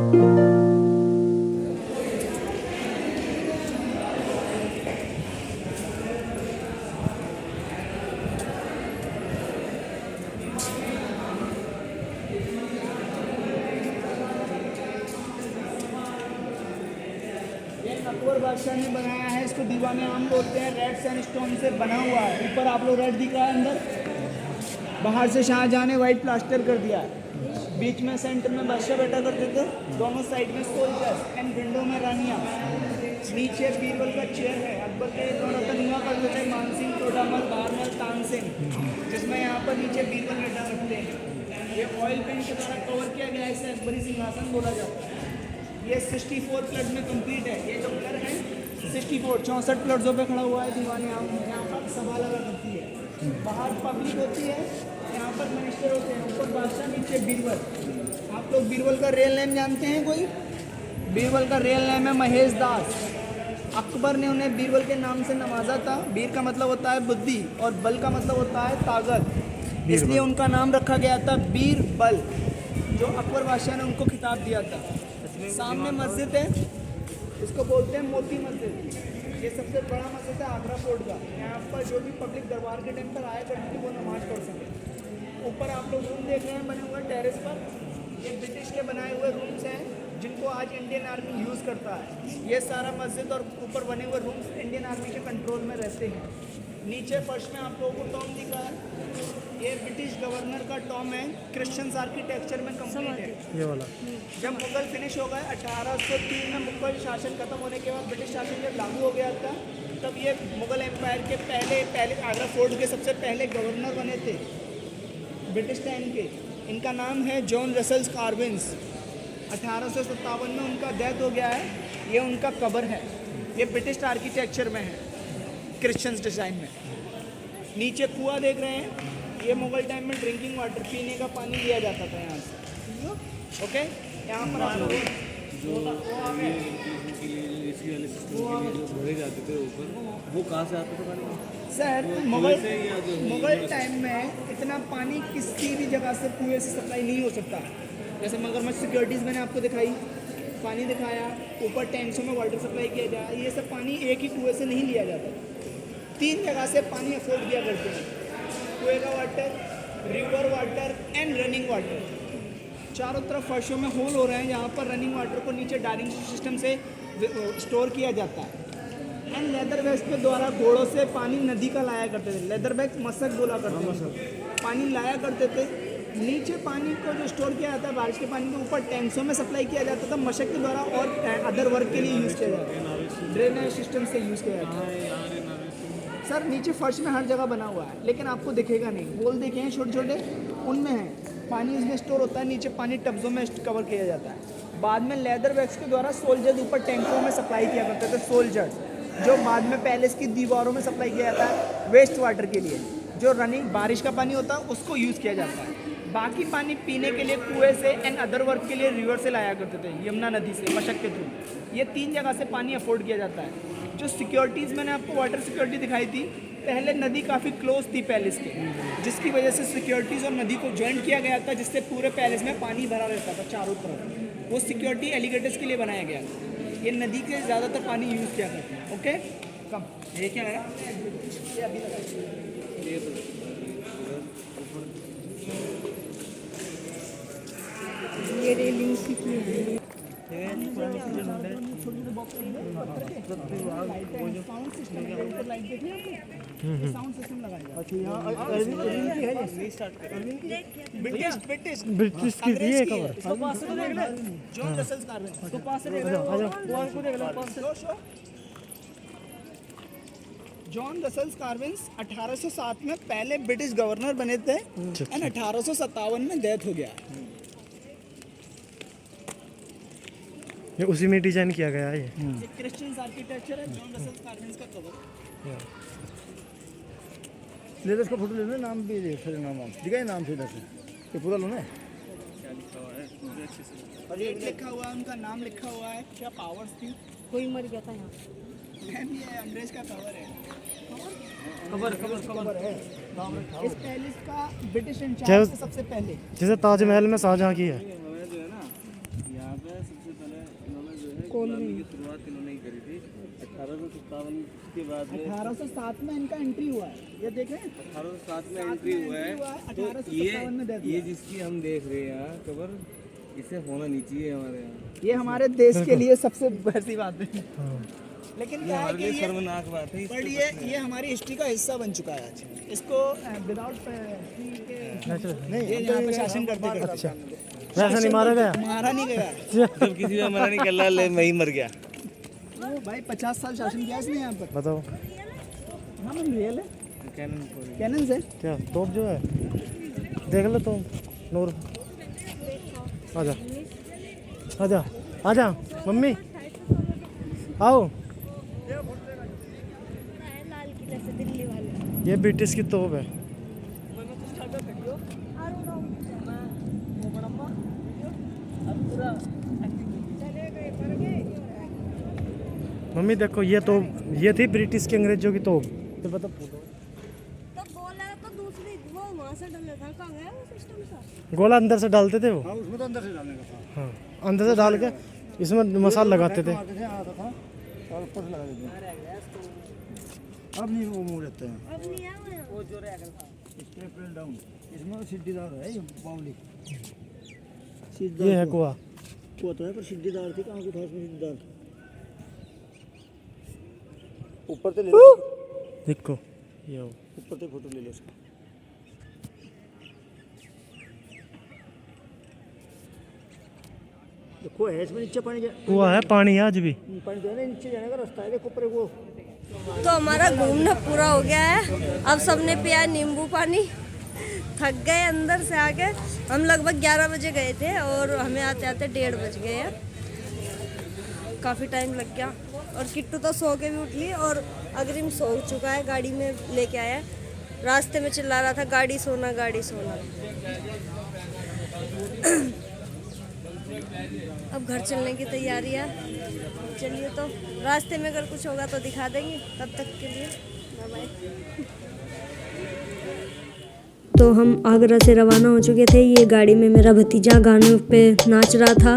अकबर बादशाह ने बनाया है, इसको दीवाने आम बोलते हैं। रेड सैंडस्टोन से बना हुआ है। ऊपर आप लोग रेड दिख रहा है, अंदर बाहर से शाहजहां ने वाइट प्लास्टर कर दिया है। बीच में सेंटर में बादशाह बैठा करते थे, दोनों साइड में सोल्जर्स एंड विंडो में रानियाँ। नीचे बीरबल का चेयर है। अकबर के दोनों तनुआ करते थे, मानसिंह, तोडामल, बारमल, तानसेन, जिसमें यहाँ पर नीचे बीरबल बैठा करते हैं। ये ऑयल पेंट के द्वारा कवर किया गया है, इसे अकबरी सिंहासन बोला जाता है। ये 64 फ्लड में कंप्लीट है। ये जो कलर है 64 फ्लड्सों पे खड़ा हुआ है दीवाने आम। यहाँ पर सभा लगा करती है, बाहर पब्लिक होती है, यहाँ पर मिनिस्टर होते हैं। ऊपर बादशाह, नीचे बीरबल। आप लोग बीरबल का रियल नेम जानते हैं कोई? बीरबल का रियल नेम है महेश दास। अकबर ने उन्हें बीरबल के नाम से नवाजा था। बीर का मतलब होता है बुद्धि और बल का मतलब होता है ताकत, इसलिए उनका नाम रखा गया था बीरबल, जो अकबर बादशाह ने उनको खिताब दिया था। सामने मस्जिद है, इसको बोलते हैं मोती मस्जिद। ये सबसे बड़ा मस्जिद है आगरा फोर्ट का। यहाँ पर जो भी पब्लिक दरबार के टाइम पर आया करती थी वो नमाज पढ़ सके। ऊपर आप लोग रूम देख रहे हैं बने हुए टेरेस पर, ये ब्रिटिश के बनाए हुए रूम्स हैं जिनको आज इंडियन आर्मी यूज़ करता है। ये सारा मस्जिद और ऊपर बने हुए रूम्स इंडियन आर्मी के कंट्रोल में रहते हैं। नीचे फर्श में आप लोगों को टॉम दिख रहा है, ये ब्रिटिश गवर्नर का टॉम है, क्रिश्चियंस आर्किटेक्चर में कंप्लीट है ये वाला। जब मुगल फिनिश हो गए 1803 में, मुगल शासन खत्म होने के बाद ब्रिटिश शासन जब लागू हो गया था, तब ये मुगल एम्पायर के पहले आगरा फोर्ट के सबसे पहले गवर्नर बने थे ब्रिटिश टाइम के। इनका नाम है जॉन रसेल्स कार्विन्स। 1857 में उनका डेथ हो गया है। ये उनका कब्र है। ये ब्रिटिश आर्किटेक्चर में है, क्रिश्चियंस डिज़ाइन में। नीचे कुआं देख रहे हैं, ये मुगल टाइम में ड्रिंकिंग वाटर, पीने का पानी लिया जाता था यहाँ से। ओके, यहाँ पर आप लोग जाते थे ऊपर, वो कहाँ से आते थे पानी? सर मुगल टाइम में इतना पानी किसी भी जगह से कुएं से सप्लाई नहीं हो सकता। जैसे मगरमच्छ सिक्योरिटीज़ मैंने आपको दिखाई, पानी दिखाया, ऊपर टैंक्सों में वाटर सप्लाई किया जाए, ये सब पानी एक ही कुएं से नहीं लिया जाता। 3 जगह से पानी अफोर्ड किया करते हैं, कुएं का water, river water and running water. चारों तरफ फर्शों में होल हो रहे हैं, यहाँ पर रनिंग वाटर को नीचे डायरिंग सिस्टम से स्टोर किया जाता है। एंड लेदर बैग्स के द्वारा घोड़ों से पानी नदी का लाया करते थे। लेदर बैग मशक बोला करते थे, पानी लाया करते थे। नीचे पानी को जो स्टोर किया जाता है बारिश के पानी के ऊपर टैंक्सों में सप्लाई किया जाता था मशक के द्वारा, और अदर वर्क के लिए यूज़ किया जाता है, ड्रेनेज सिस्टम से यूज़ किया जाता है। सर नीचे फर्श में हर जगह बना हुआ है, लेकिन आपको दिखेगा नहीं। होल देखे हैं छोटे छोटे, उनमें है पानी, इसमें स्टोर होता है। नीचे पानी टब्सों में कवर किया जाता है। बाद में लेदर बैग्स के द्वारा सोल्जर्स ऊपर टैंकों में सप्लाई किया करते थे, सोल्जर्स, जो बाद में पैलेस की दीवारों में सप्लाई किया जाता है वेस्ट वाटर के लिए। जो रनिंग बारिश का पानी होता है उसको यूज़ किया जाता है। बाकी पानी पीने के लिए कुएं से एंड अदर वर्क के लिए रिवर से लाया करते थे, यमुना नदी से, मशक के थ्रू। ये 3 जगह से पानी अफोर्ड किया जाता है। जो सिक्योरिटीज़ मैंने आपको वाटर सिक्योरिटी दिखाई थी, पहले नदी काफ़ी क्लोज थी पैलेस के, जिसकी वजह से सिक्योरिटीज़ और नदी को ज्वाइंट किया गया था, जिससे पूरे पैलेस में पानी भरा रहता था चारों तरफ। वो सिक्योरिटी एलिगेटर्स के लिए बनाया गया था। ये नदी के ज़्यादातर पानी यूज़ किया करते हैं। ओके, कम ये क्या है, ये अभी ये रेलिंग सी की है। साउंड सिस्टम लगाया। अच्छा, यहाँ ब्रिटिश की थी ये कवर। जॉन रसेल्स कार्विन, तो पास से देख रहे हो। जॉन रसेल्स कार्विन्स 1807 में पहले ब्रिटिश गवर्नर बने थे एंड 1857 में डेथ हो गया। ये उसी में डिजाइन किया गया है। ये क्रिश्चियंस आर्किटेक्चर है, जॉन रसेल्स कार्विन्स का कवर। ले इसका फोटो लेना, नाम भी दे, फिर नाम दिखाए, नाम से इधर से ये पूरा लो ना। क्या लिखा हुआ है पूरे अच्छे से, और ये लिखा हुआ है, उनका नाम लिखा हुआ है, क्या पावर्स थी। कोई मर गया था यहाँ। मैम ये अंग्रेज का कवर है, खबर है। इस पैलेस का ब्रिटिश इंचार्ज से सबसे पहले, जैसे ताजमहल में शाहजहां की है। जो है ना यहाँ पे गुलामी की शुरुआत इन्होंने ही करी थी 1857 के बाद में। 1807 में इनका एंट्री हुआ है, ये देखें 1807 में एंट्री हुआ है। तो 1857 में डेथ ये जिसकी हम देख रहे हैं यहाँ कबर, इसे होना नहीं चाहिए हमारे यहाँ। ये हमारे देश के लिए सबसे बड़ी बात है, लेकिन ये क्या है हमारे कि लिए ये शर्मनाक बात है। पर ये हमारी हिस्ट्री का हिस्सा बन चुका है आज। इसको विदाउट ये यहाँ पे शासन करते करते वैसा नहीं मारा गया। मारा नहीं गया। जब किसी का मरा नहीं कर रहा, ले मैं ही मर गया। वो भाई 50 साल शासन किया इसने यहाँ पर। बताओ हाँ मैम रियल है, कैनन कैनन से। क्या तोप जो है, देख लो तो नूर, आजा आजा आजा मम्मी आओ। लाल किला से दिल्ली वाले। ये ब्रिटिश की तोप है। मम्मी देखो ये तो ये थी ब्रिटिश के अंग्रेजों की तोप। तो बता तो बोला तो दूसरी वो वहाँ से डले था, कहाँ गया वो सिस्टम सा? गोला अंदर से डालते थे वो। हाँ उसमें तो अंदर से डालने का था। हाँ अंदर से डाल के इसमें मसाला लगाते थे। मारते थे, आता था और ऊपर से लगा देते थे। अब नहीं वो मुँह रहते हैं। अब नहीं है वो स्टेपल डाउन, इसमें सीढ़ीदार है ये बावली। ये है कुआ। कुआ तो है पर सीढ़ीदार थी, कहाँ को था उसमें सीढ़ीदार। ऊपर से ले लो, देखो ये ऊपर से फोटो ले लो इसका। देखो है इसमें नीचे पानी कुआ है, पानी है आज भी। पानी जो है ना नीचे जाने का रास्ता है, देखो ऊपर वो। तो हमारा घूमना पूरा हो गया है। अब सबने पिया नींबू पानी, थक गए अंदर से आके। हम लगभग 11 बजे गए थे और हमें आते आते 1:30 बज गए हैं। काफ़ी टाइम लग गया और किट्टू तो सो के भी उठ ली और अग्रिम सो चुका है, गाड़ी में लेके आया। रास्ते में चिल्ला रहा था गाड़ी सोना गाड़ी सोना। अब घर चलने की तैयारी है। चलिए तो रास्ते में अगर कुछ होगा तो दिखा देंगे। तब तक के लिए बाय बाय। तो हम आगरा से रवाना हो चुके थे। ये गाड़ी में मेरा भतीजा गानों पे नाच रहा था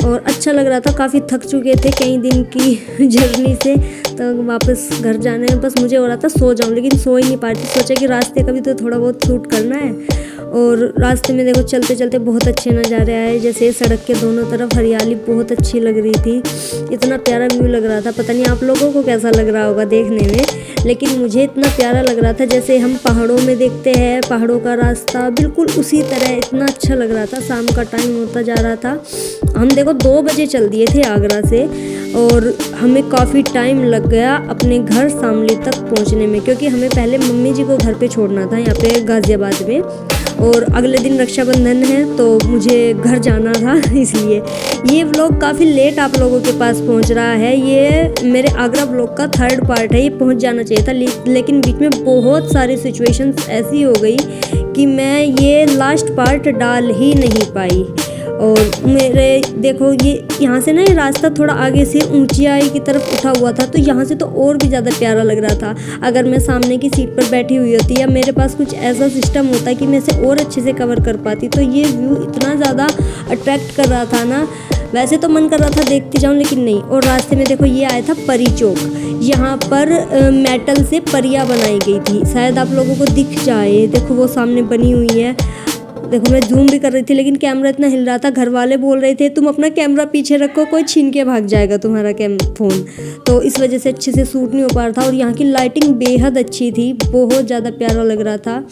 और अच्छा लग रहा था। काफ़ी थक चुके थे कई दिन की जर्नी से, तो वापस घर जाने में बस मुझे हो रहा था सो जाऊं, लेकिन सो ही नहीं पाती। सोचा कि रास्ते का भी तो थोड़ा बहुत शूट करना है। और रास्ते में देखो चलते चलते बहुत अच्छे नज़ारे आए, जैसे सड़क के दोनों तरफ हरियाली बहुत अच्छी लग रही थी। इतना प्यारा व्यू लग रहा था। पता नहीं आप लोगों को कैसा लग रहा होगा देखने में, लेकिन मुझे इतना प्यारा लग रहा था जैसे हम पहाड़ों में देखते हैं पहाड़ों का रास्ता, बिल्कुल उसी तरह। इतना अच्छा लग रहा था। शाम का टाइम होता जा रहा था। हम देखो 2 बजे चल दिए थे आगरा से और हमें काफ़ी टाइम लग गया अपने घर शामली तक पहुंचने में, क्योंकि हमें पहले मम्मी जी को घर पे छोड़ना था यहाँ पे गाज़ियाबाद में, और अगले दिन रक्षाबंधन है तो मुझे घर जाना था। इसलिए ये व्लॉग काफ़ी लेट आप लोगों के पास पहुंच रहा है। ये मेरे आगरा व्लॉग का 3rd पार्ट है। ये पहुंच जाना चाहिए था, लेकिन बीच में बहुत सारी सिचुएशंस ऐसी हो गई कि मैं ये लास्ट पार्ट डाल ही नहीं पाई। और मेरे देखो ये यहाँ से ना ये रास्ता थोड़ा आगे से ऊंचाई की तरफ उठा हुआ था, तो यहाँ से तो और भी ज़्यादा प्यारा लग रहा था। अगर मैं सामने की सीट पर बैठी हुई होती या मेरे पास कुछ ऐसा सिस्टम होता कि मैं इसे और अच्छे से कवर कर पाती, तो ये व्यू इतना ज़्यादा अट्रैक्ट कर रहा था ना। वैसे तो मन कर रहा था देखती जाऊँ, लेकिन नहीं। और रास्ते में देखो ये आया था परी चौक। यहाँ पर मेटल से परियाँ बनाई गई थी, शायद आप लोगों को दिख जाए। देखो वो सामने बनी हुई है। देखो मैं जूम भी कर रही थी लेकिन कैमरा इतना हिल रहा था। घर वाले बोल रहे थे तुम अपना कैमरा पीछे रखो, कोई छीन के भाग जाएगा तुम्हारा फ़ोन, तो इस वजह से अच्छे से शूट नहीं हो पा रहा था। और यहाँ की लाइटिंग बेहद अच्छी थी, बहुत ज़्यादा प्यारा लग रहा था।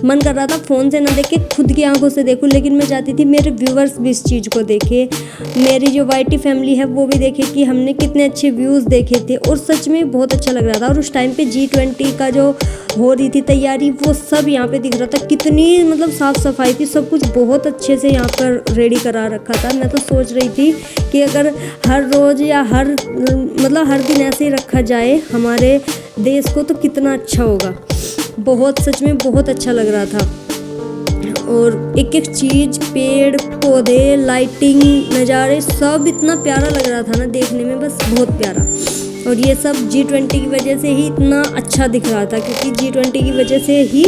मन कर रहा था फ़ोन से ना देख के खुद की आंखों से देखूं, लेकिन मैं चाहती थी मेरे व्यूवर्स भी इस चीज़ को देखे, मेरी जो वाईटी फैमिली है वो भी देखे कि हमने कितने अच्छे व्यूज़ देखे थे। और सच में बहुत अच्छा लग रहा था। और उस टाइम पे G20 का जो हो रही थी तैयारी, वो सब यहाँ पे दिख रहा था। कितनी मतलब साफ़ सफाई थी, सब कुछ बहुत अच्छे से यहाँ पर रेडी करा रखा था। मैं तो सोच रही थी कि अगर हर रोज़ या हर दिन ऐसे ही रखा जाए हमारे देश को तो कितना अच्छा होगा। बहुत सच में बहुत अच्छा लग रहा था। और एक एक चीज़, पेड़ पौधे, लाइटिंग, नज़ारे, सब इतना प्यारा लग रहा था ना देखने में, बस बहुत प्यारा। और ये सब G20 की वजह से ही इतना अच्छा दिख रहा था, क्योंकि G20 की वजह से ही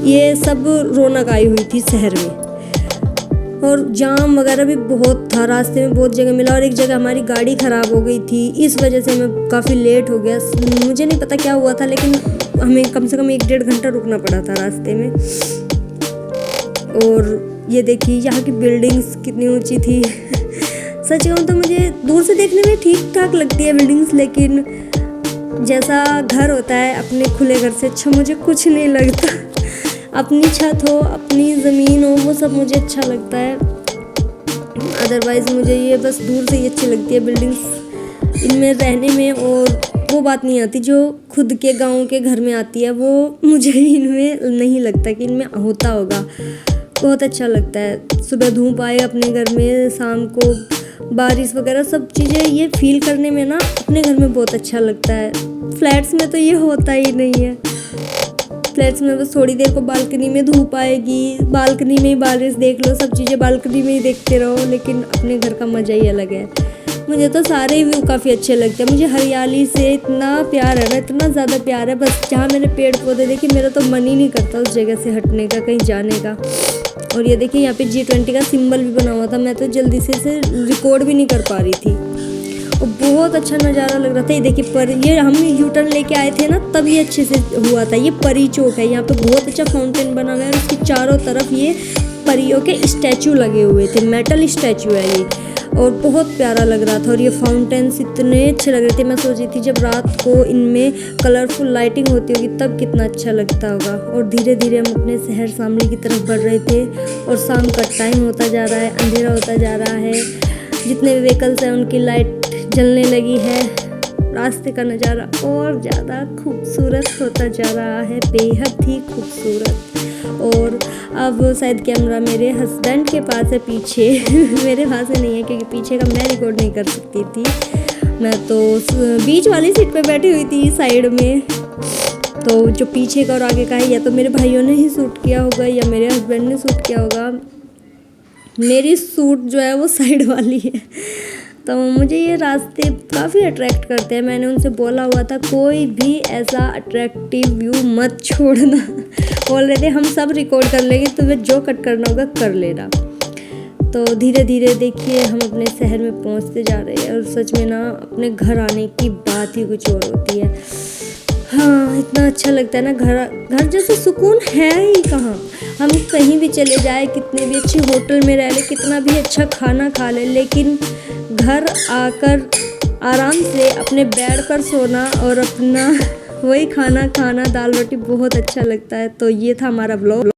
ये सब रौनक आई हुई थी शहर में। और जाम वगैरह भी बहुत था, रास्ते में बहुत जगह मिला और एक जगह हमारी गाड़ी ख़राब हो गई थी, इस वजह से मैं काफ़ी लेट हो गया। मुझे नहीं पता क्या हुआ था, लेकिन हमें कम से कम 1-1.5 घंटा रुकना पड़ा था रास्ते में। और ये देखिए यहाँ की बिल्डिंग्स कितनी ऊंची थी। सच कहूँ तो मुझे दूर से देखने में ठीक ठाक लगती है बिल्डिंग्स, लेकिन जैसा घर होता है अपने खुले घर से अच्छा मुझे कुछ नहीं लगता। अपनी छत हो, अपनी ज़मीन हो, वो सब मुझे अच्छा लगता है। अदरवाइज़ मुझे ये बस दूर से ही अच्छी लगती है बिल्डिंग्स, इनमें रहने में। और वो बात नहीं आती जो खुद के गाँव के घर में आती है, वो मुझे इनमें नहीं लगता कि इनमें होता होगा। बहुत अच्छा लगता है, सुबह धूप आए अपने घर में, शाम को बारिश वगैरह, सब चीज़ें ये फील करने में ना अपने घर में बहुत अच्छा लगता है। फ्लैट्स में तो ये होता ही नहीं है। फ्लैट्स में बस थोड़ी देर को बालकनी में धूप आएगी, बालकनी में ही बारिश देख लो, सब चीज़ें बालकनी में ही देखते रहो, लेकिन अपने घर का मज़ा ही अलग है। मुझे तो सारे व्यू काफ़ी अच्छे लगते हैं। मुझे हरियाली से इतना प्यार है ना, इतना ज़्यादा प्यार है, बस जहाँ मैंने पेड़ पौधे देखे मेरा तो मन ही नहीं करता उस जगह से हटने का, कहीं जाने का। और ये देखिए यहाँ पे G20 का सिंबल भी बना हुआ था, मैं तो जल्दी से इसे रिकॉर्ड भी नहीं कर पा रही थी। और बहुत अच्छा नज़ारा लग रहा था। ये देखिए पर ये हम यूटर्न लेके आए थे ना, तब ये अच्छे से हुआ था। ये परी चौक है, यहाँ पे बहुत अच्छा फाउंटेन बना हुआ है और उसके चारों तरफ ये परियों के स्टैचू लगे हुए थे, मेटल स्टैचू है ये, और बहुत प्यारा लग रहा था। और ये फाउंटेन्स इतने अच्छे लग रहे थे, मैं सोच रही थी जब रात को इनमें कलरफुल लाइटिंग होती होगी तब कितना अच्छा लगता होगा। और धीरे धीरे हम अपने शहर शामली की तरफ बढ़ रहे थे और शाम का टाइम होता जा रहा है, अंधेरा होता जा रहा है, जितने भी व्हीकल्स हैं उनकी लाइट जलने लगी है। रास्ते का नज़ारा और ज़्यादा खूबसूरत होता जा रहा है, बेहद ही खूबसूरत। और अब शायद कैमरा मेरे हस्बैंड के पास है पीछे मेरे पास नहीं है, क्योंकि पीछे का मैं रिकॉर्ड नहीं कर सकती थी। मैं तो बीच वाली सीट पे बैठी हुई थी साइड में, तो जो पीछे का और आगे का है या तो मेरे भाइयों ने ही शूट किया होगा या मेरे हस्बैंड ने शूट किया होगा। मेरी शूट जो है वो साइड वाली है। तो मुझे ये रास्ते काफ़ी अट्रैक्ट करते हैं। मैंने उनसे बोला हुआ था कोई भी ऐसा अट्रैक्टिव व्यू मत छोड़ना। बोल रहे थे हम सब रिकॉर्ड कर लेंगे, तुम्हें जो कट करना होगा कर लेना। तो धीरे धीरे देखिए हम अपने शहर में पहुंचते जा रहे हैं और सच में ना अपने घर आने की बात ही कुछ और होती है। हाँ, इतना अच्छा लगता है ना, घर जैसे सुकून है ही कहाँ। हम कहीं भी चले जाए, कितने भी अच्छे होटल में रह ले, कितना भी अच्छा खाना खा ले, लेकिन घर आकर आराम से अपने बेड पर सोना और अपना वही खाना खाना, दाल रोटी बहुत अच्छा लगता है। तो ये था हमारा ब्लॉग।